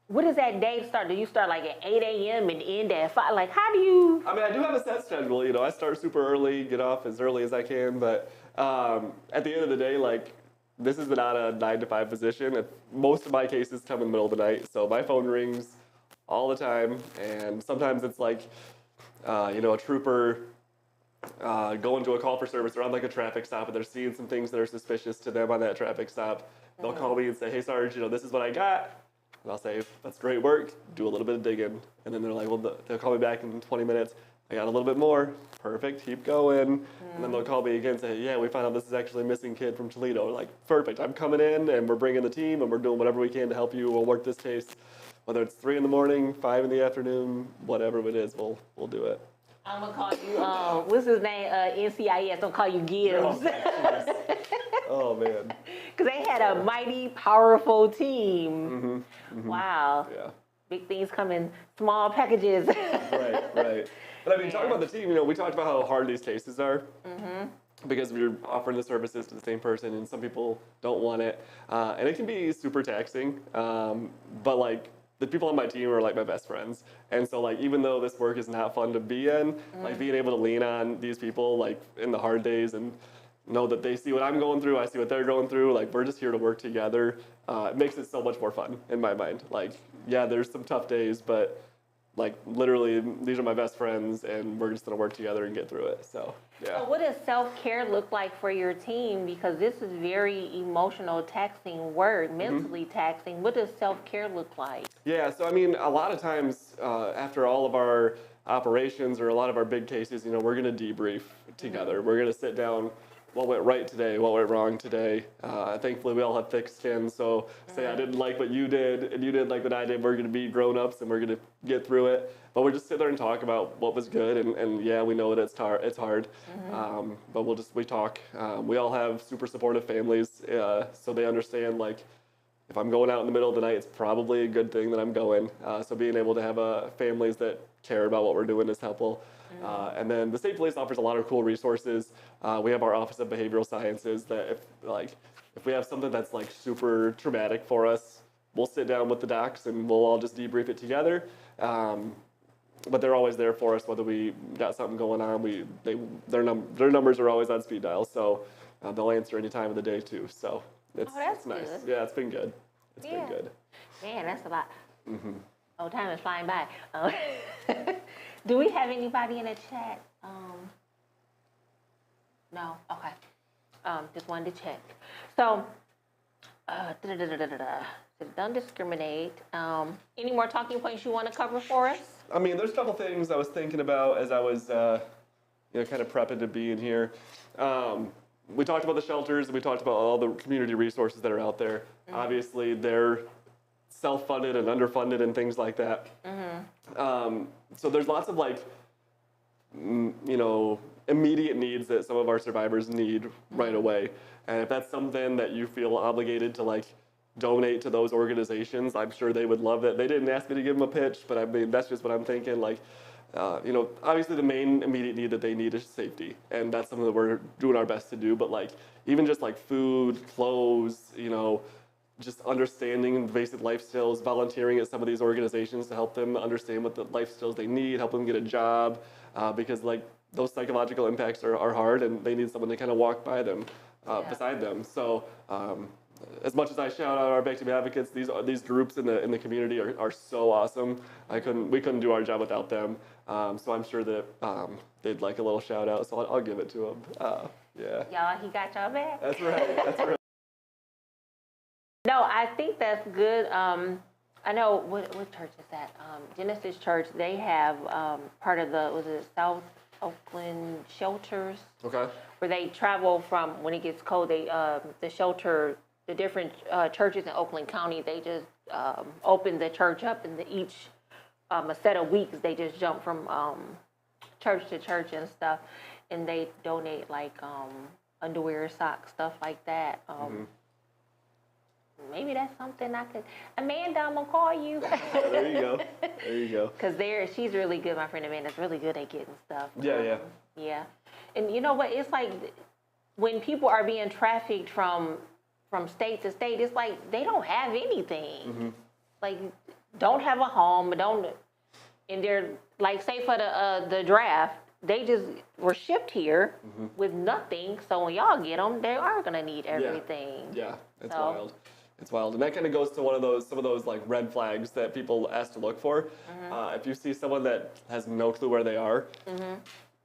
what does that day start? Do you start like at 8 a.m. and end at 5? Like how do you? I mean, I do have a set schedule. I start super early, get off as early as I can. But at the end of the day, like, this is not a 9 to 5 position. Most of my cases come in the middle of the night, so my phone rings all the time. And sometimes it's like, a trooper going to a call for service or on like a traffic stop, and they're seeing some things that are suspicious to them on that traffic stop. They'll call me and say, "Hey, Sarge, this is what I got." And I'll say, "That's great work." Do a little bit of digging, and then they're like, "Well, they'll call me back in 20 minutes. I got a little bit more. Perfect. Keep going." And then they'll call me again and say, "Yeah, we found out this is actually a missing kid from Toledo." We're like, "Perfect. I'm coming in, and we're bringing the team, and we're doing whatever we can to help you. We'll work this case, whether it's 3 in the morning, 5 in the afternoon, whatever it is. We'll do it." I'm gonna call you. What's his name? NCIS. Don't call you Gibbs. Oh man. Because they had a mighty, powerful team. Wow. Yeah. Big things come in small packages. Right. But I mean, talking about the team, we talked about how hard these cases are. Because we're offering the services to the same person, and some people don't want it, and it can be super taxing. But like, the people on my team are like my best friends, and so like, even though this work is not fun to be in, like being able to lean on these people like in the hard days and know that they see what I'm going through, I see what they're going through. Like, we're just here to work together. It makes it so much more fun in my mind. Like, yeah, there's some tough days, but like, literally, these are my best friends, and we're just gonna work together and get through it. So, yeah. So what does self-care look like for your team? Because this is very emotional, taxing work, mentally taxing. What does self-care look like? Yeah, so I mean, a lot of times after all of our operations or a lot of our big cases, we're gonna debrief together. We're gonna sit down. What went right today? What went wrong today? Thankfully, we all have thick skin. So say I didn't like what you did, and you didn't like what I did. We're going to be grown-ups, and we're going to get through it. But we'll just sit there and talk about what was good. And yeah, we know that it's hard. But we talk. We all have super supportive families, so they understand, like, if I'm going out in the middle of the night, it's probably a good thing that I'm going. So being able to have families that care about what we're doing is helpful. And then the state police offers a lot of cool resources. We have our Office of Behavioral Sciences that if we have something that's like super traumatic for us, we'll sit down with the docs and we'll all just debrief it together. But they're always there for us, whether we got something going on. Their numbers are always on speed dial, so they'll answer any time of the day too. So it's nice. Good. Yeah, it's been good. It's been good. Man, that's a lot. Oh, time is flying by. Do we have anybody in the chat? No. Okay. Just wanted to check. So, don't discriminate. Any more talking points you want to cover for us? I mean, there's a couple things I was thinking about as I was, kind of prepping to be in here. We talked about the shelters, and we talked about all the community resources that are out there. Obviously, they're self-funded and underfunded and things like that. So there's lots of immediate needs that some of our survivors need right away. And if that's something that you feel obligated to donate to those organizations, I'm sure they would love it. They didn't ask me to give them a pitch, but I mean, that's just what I'm thinking. Obviously the main immediate need that they need is safety. And that's something that we're doing our best to do. But even just food, clothes, just understanding basic life skills, volunteering at some of these organizations to help them understand what the life skills they need, help them get a job, because those psychological impacts are hard, and they need someone to kind of walk by them, beside them. So as much as I shout out our victim advocates, these groups in the community are so awesome. We couldn't do our job without them. So I'm sure that they'd like a little shout out. So I'll give it to them. Yeah. Y'all, he got y'all back. That's right. That's right. No, I think that's good. I know, what church is that? Genesis Church, they have part of South Oakland shelters? Okay. Where they travel from, when it gets cold, the shelter, the different churches in Oakland County, they just open the church up, and each a set of weeks, they just jump from church to church and stuff, and they donate underwear, socks, stuff like that. Maybe that's something I could. Amanda, I'm gonna call you. There you go. There you go. Because she's really good. My friend Amanda's really good at getting stuff. Yeah. Yeah, and you know what? It's when people are being trafficked from state to state, it's they don't have anything. Don't have a home, and they're say for the draft, they just were shipped here with nothing. So when y'all get them, they are gonna need everything. Yeah, it's wild. It's wild, and that kind of goes to some of those red flags that people ask to look for. If you see someone that has no clue where they are,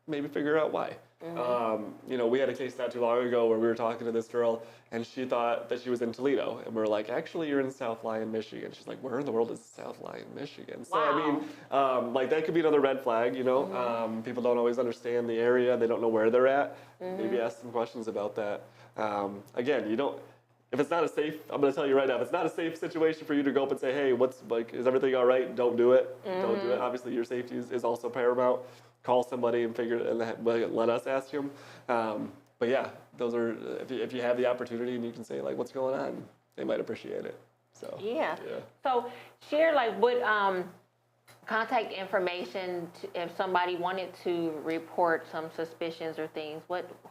maybe figure out why. We had a case not too long ago where we were talking to this girl, and she thought that she was in Toledo, and we were like, actually, you're in South Lyon, Michigan. She's like, where in the world is South Lyon, Michigan? So Wow. I mean, that could be another red flag. People don't always understand the area; they don't know where they're at. Maybe ask some questions about that. Again, if it's not a safe, I'm going to tell you right now, if it's not a safe situation for you to go up and say, hey, is everything all right? Don't do it. Don't do it. Obviously, your safety is also paramount. Call somebody and let us ask them. But yeah, those are, if you have the opportunity and you can say what's going on, they might appreciate it. So yeah. So share what contact information if somebody wanted to report some suspicions or things.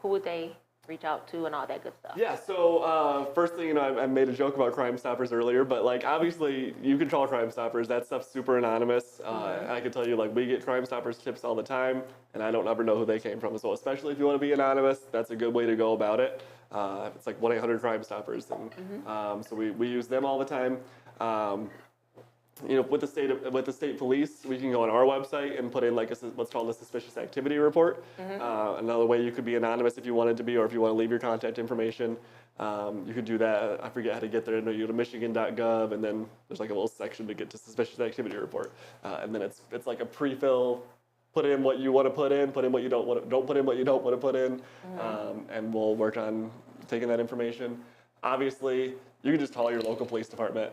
Who would they reach out to and all that good stuff? Yeah, so first thing, I made a joke about Crime Stoppers earlier, but obviously you can call Crime Stoppers. That stuff's super anonymous. I can tell you we get Crime Stoppers tips all the time, and I don't ever know who they came from. So especially if you want to be anonymous, that's a good way to go about it. It's 1-800 Crime Stoppers, and so we use them all the time. With the state police, we can go on our website and put in what's called a suspicious activity report. Another way you could be anonymous if you wanted to be, or if you want to leave your contact information, you could do that. I forget how to get there. You go to michigan.gov, and then there's a little section to get to suspicious activity report, and then it's a pre-fill. Put in what you want to put in what you don't want to, don't put in what you don't want to put in, and we'll work on taking that information. Obviously, you can just call your local police department,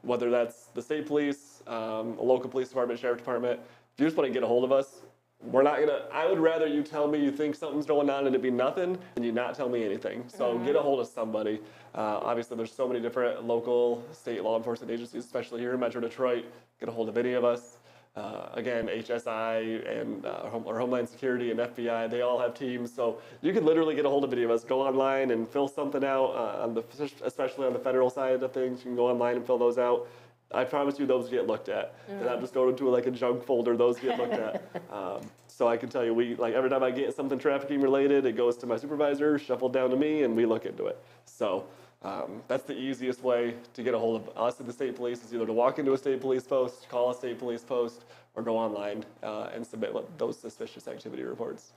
whether that's the state police, a local police department, sheriff department. If you just want to get a hold of us, we're not gonna, I would rather you tell me you think something's going on and it be nothing than you not tell me anything. So get a hold of somebody. Obviously there's so many different local, state law enforcement agencies, especially here in Metro Detroit. Get a hold of any of us. Again, HSI and or Homeland Security and FBI, they all have teams. So you can literally get a hold of any of us. Go online and fill something out, especially on the federal side of things. You can go online and fill those out. I promise you those get looked at. They're not just going into like a junk folder, those get looked at. So I can tell you, like every time I get something trafficking related, it goes to my supervisor, shuffled down to me, and we look into it. So that's the easiest way to get a hold of us at the state police is either to walk into a state police post, call a state police post, or go online and submit those suspicious activity reports.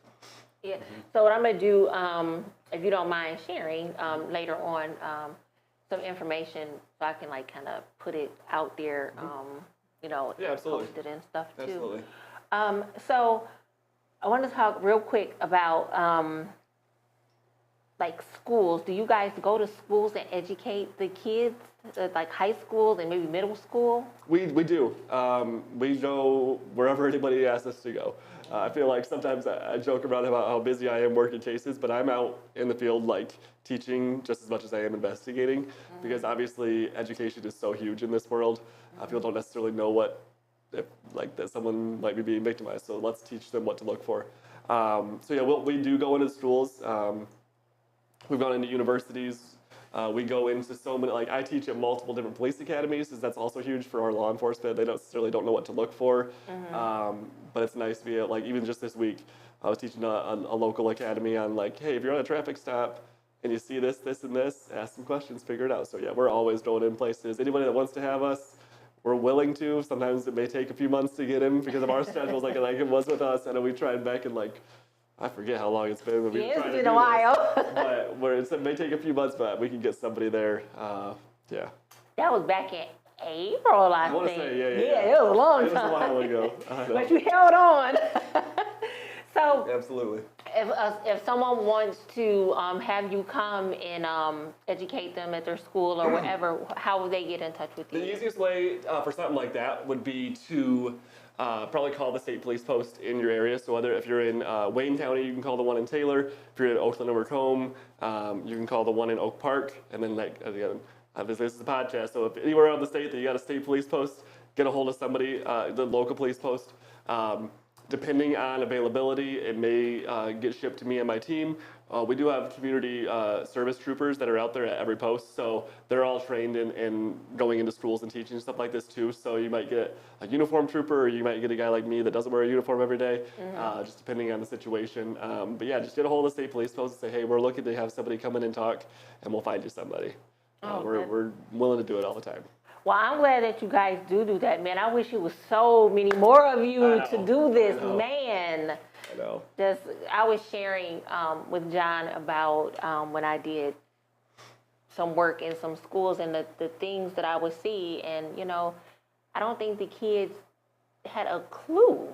Yeah. So what I'm gonna do, if you don't mind sharing later on, some information so I can like kind of put it out there, you know, Yeah, absolutely. post it and stuff too. Absolutely. So I want to talk real quick about like schools. Do you guys go to schools and educate the kids, like high school and maybe middle school? We do. We go wherever anybody asks us to go. I feel like sometimes I joke around about how busy I am working cases, but I'm out in the field like teaching just as much as I am investigating, because obviously education is so huge in this world. People don't necessarily know that someone might be being victimized, so let's teach them what to look for. So yeah, we do go into schools. We've gone into universities. We go into so many, like I teach at multiple different police academies, because that's also huge for our law enforcement. They don't necessarily don't know what to look for. But it's nice to be like, even just this week, I was teaching a local academy on like, hey, if you're on a traffic stop and you see this, this, and this, ask some questions, figure it out. So yeah, we're always going in places. Anybody that wants to have us, we're willing to. Sometimes it may take a few months to get in because of our schedules, like it was with us. I know we tried back in like, I forget how long it's been. Yeah, it's been a while. But it may take a few months, but we can get somebody there. Yeah. That was back in April, I want to think. say, yeah. Yeah, it was a long It was time. a while ago. But you held on. So Absolutely. if someone wants to have you come and educate them at their school or whatever, how would they get in touch with you? The easiest way for something like that would be to probably call the state police post in your area. So if you're in Wayne County, you can call the one in Taylor. If you're in Oakland or Macomb, you can call the one in Oak Park. And then again, obviously this is a podcast, so if anywhere around the state that you got a state police post, get a hold of somebody, the local police post. Depending on availability, it may get shipped to me and my team. We do have community service troopers that are out there at every post, so they're all trained in going into schools and teaching stuff like this too. So you might get a uniform trooper, or you might get a guy like me that doesn't wear a uniform every day, just depending on the situation. But yeah, just get a hold of the state police post and say, hey, we're looking to have somebody come in and talk, and we'll find you somebody. We're willing to do it all the time. Well, I'm glad that you guys do that, man. I wish it was so many more of you to do this, man. I know. I was sharing with John about when I did some work in some schools and the things that I would see, and you know, I don't think the kids had a clue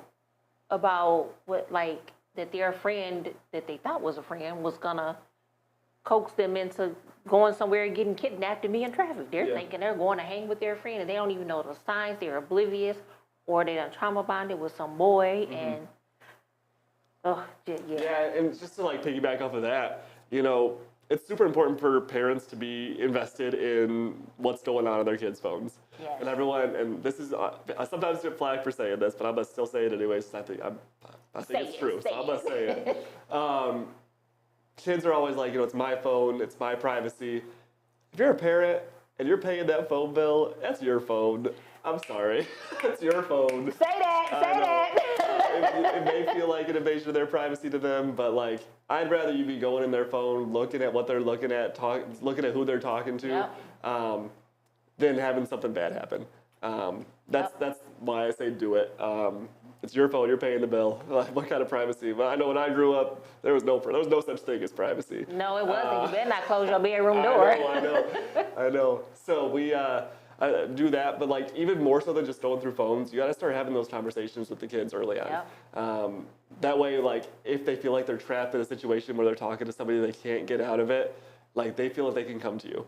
about what, like, that their friend that they thought was a friend was gonna coax them into going somewhere and getting kidnapped and being trafficked. They're thinking they're going to hang with their friend, and they don't even know the signs. They're oblivious, or they done trauma bonded with some boy, and Yeah, and just to like piggyback off of that, you know, it's super important for parents to be invested in what's going on their kids' phones. Yes. And everyone, and this is, I sometimes get flagged for saying this, but I'm gonna still say it anyways. I think it's true, so I'm gonna say it. Kids are always like, you know, it's my phone, it's my privacy. If you're a parent and you're paying that phone bill, that's your phone. I'm sorry, it's your phone. Say that. It may feel like an invasion of their privacy to them, but like, I'd rather you be going in their phone, looking at what they're looking at, looking at who they're talking to, than having something bad happen. That's why I say do it. It's your phone. You're paying the bill. What kind of privacy? Well, I know when I grew up, there was no such thing as privacy. No, it wasn't. You better not close your bedroom door. I know. So we do that, but like even more so than just going through phones, you got to start having those conversations with the kids early on. That way, like if they feel like they're trapped in a situation where they're talking to somebody they can't get out of it, like they feel like they can come to you.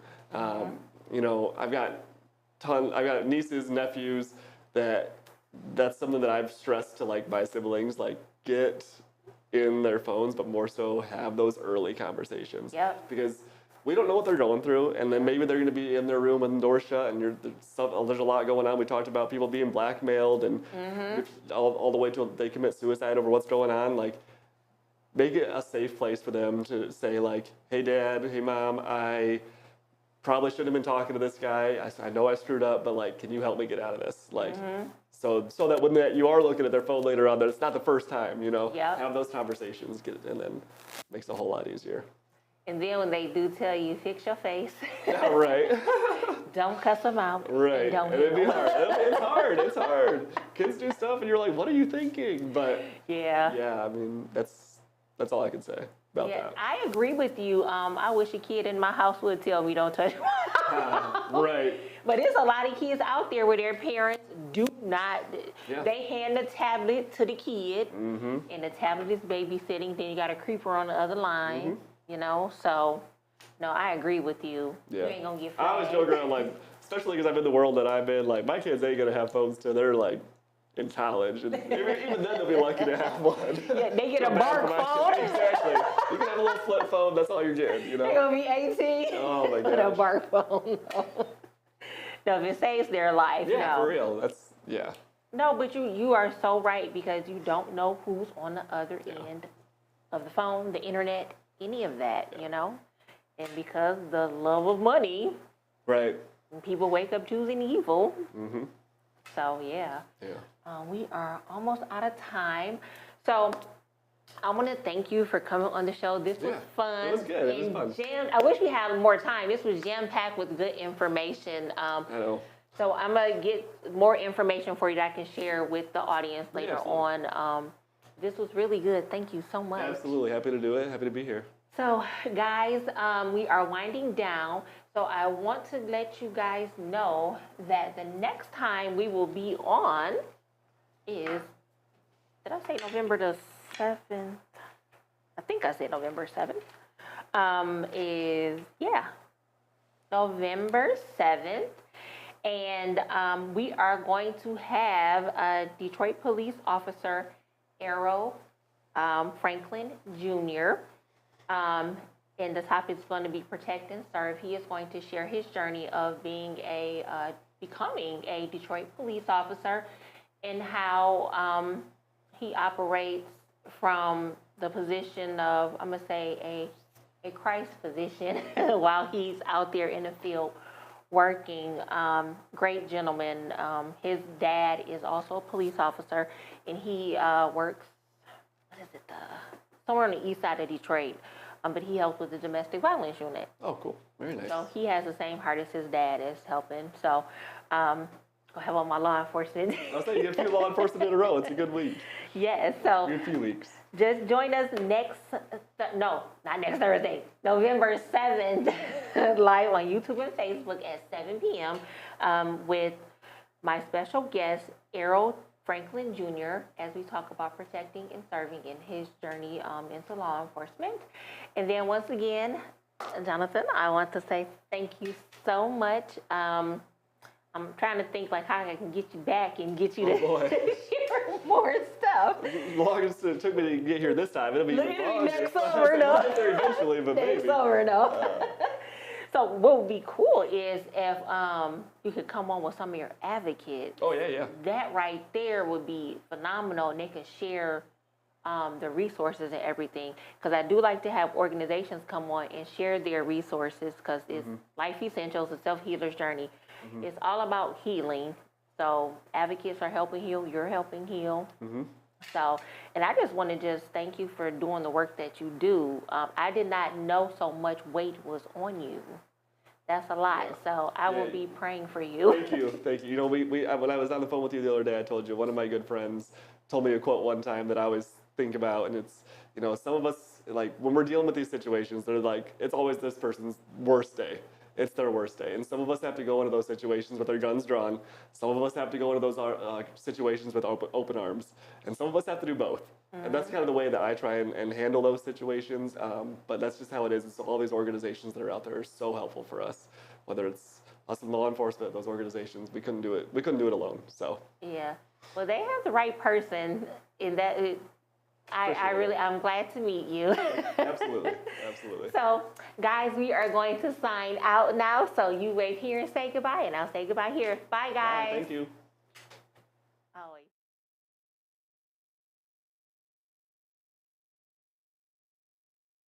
You know, I've got nieces, nephews that's something that I've stressed to like my siblings, like get in their phones, but more so have those early conversations. Yep. Because we don't know what they're going through, and then maybe they're going to be in their room with the door shut, and there's a lot going on. We talked about people being blackmailed, and all the way till they commit suicide over what's going on. Like, make it a safe place for them to say, like, hey, Dad, hey, Mom, I probably shouldn't have been talking to this guy. I know I screwed up, but, like, can you help me get out of this? Like, so that when you are looking at their phone later on, that it's not the first time, you know? Yep. Have those conversations, and then makes it a whole lot easier. And then when they do tell you, fix your face. Yeah, right. Don't cuss them out. Right. And don't And hit it'd be them. hard. It's hard. It's hard. Kids do stuff, and you're like, what are you thinking? But Yeah. I mean, that's all I can say about Yeah, that. I agree with you. I wish a kid in my house would tell me don't touch my Right. But there's a lot of kids out there where their parents do not. Yeah. They hand the tablet to the kid, and the tablet is babysitting. Then you got a creeper on the other line, you know. So, no, I agree with you. Yeah. You ain't gonna get I always flagged. joke around, like, especially because I'm in the world that I'm in, like, my kids ain't going to have phones till they're, like, in college. And even then, they'll be lucky to have one. Yeah, they get a Feel bad bark for my phone. kids. Exactly. You can have a little flip phone. That's all you're getting, you They're know? gonna be 18 Oh, my with a gosh. bark phone. No, if it saves their life, Yeah, no. for real. That's, yeah. No, but you are so right, because you don't know who's on the other end of the phone, the internet, any of that, you know? And because the love of money, Right. people wake up choosing evil. Mm-hmm. So, yeah. Yeah. We are almost out of time. So, I want to thank you for coming on the show. This was Yeah, fun. it was good. It was fun. I wish we had more time. This was jam-packed with good information. I know. So I'm going to get more information for you that I can share with the audience later absolutely. on. This was really good. Thank you so much. Absolutely. Happy to do it. Happy to be here. So, guys, we are winding down. So I want to let you guys know that the next time we will be on is, did I say November the 7th? I think I said November 7th. November 7th. And we are going to have Detroit Police Officer Errol Franklin Jr. And the topic is going to be Protect and Serve. He is going to share his journey of becoming a Detroit police officer, and how he operates from the position of, I'm going to say, a Christ position while he's out there in the field working. Great gentleman. His dad is also a police officer, and he works, somewhere on the east side of Detroit, but he helps with the domestic violence unit. Oh, cool. Very nice. So he has the same heart as his dad is helping. So go have on my law enforcement. I was saying, you get a few law enforcement in a row. It's a good week. Yes, so A few weeks. just join us not next Thursday, November 7th, live on YouTube and Facebook at 7 p.m. With my special guest, Errol Franklin Jr., as we talk about protecting and serving in his journey into law enforcement. And then once again, Jonathan, I want to say thank you so much. I'm trying to think like how I can get you back and get you to share more stuff. As long as it took me to get here this time, it'll be even longer. Next summer, no. I'll get there eventually, but Next maybe. summer, no. So what would be cool is if you could come on with some of your advocates. Oh, yeah. That right there would be phenomenal, and they could share the resources and everything. Because I do like to have organizations come on and share their resources, because it's Life Essentials, a self-healer's journey. It's all about healing. So advocates are helping heal, you're helping heal. So, and I just want to just thank you for doing the work that you do. I did not know so much weight was on you. That's a lot. Yeah. So I will be praying for you. Thank you. You know, when I was on the phone with you the other day, I told you one of my good friends told me a quote one time that I always think about, and it's, you know, some of us, like, when we're dealing with these situations, they're like, it's always this person's worst day. It's their worst day. And some of us have to go into those situations with our guns drawn. Some of us have to go into those situations with open arms. And some of us have to do both. And that's kind of the way that I try and handle those situations. But that's just how it is. It's all these organizations that are out there are so helpful for us. Whether it's us in law enforcement, those organizations, we couldn't do it. We couldn't do it alone. So Yeah. Well, they have the right person in that I'm glad to meet you. Absolutely, absolutely. So, guys, we are going to sign out now. So you wait here and say goodbye, and I'll say goodbye here. Bye, guys. Thank you.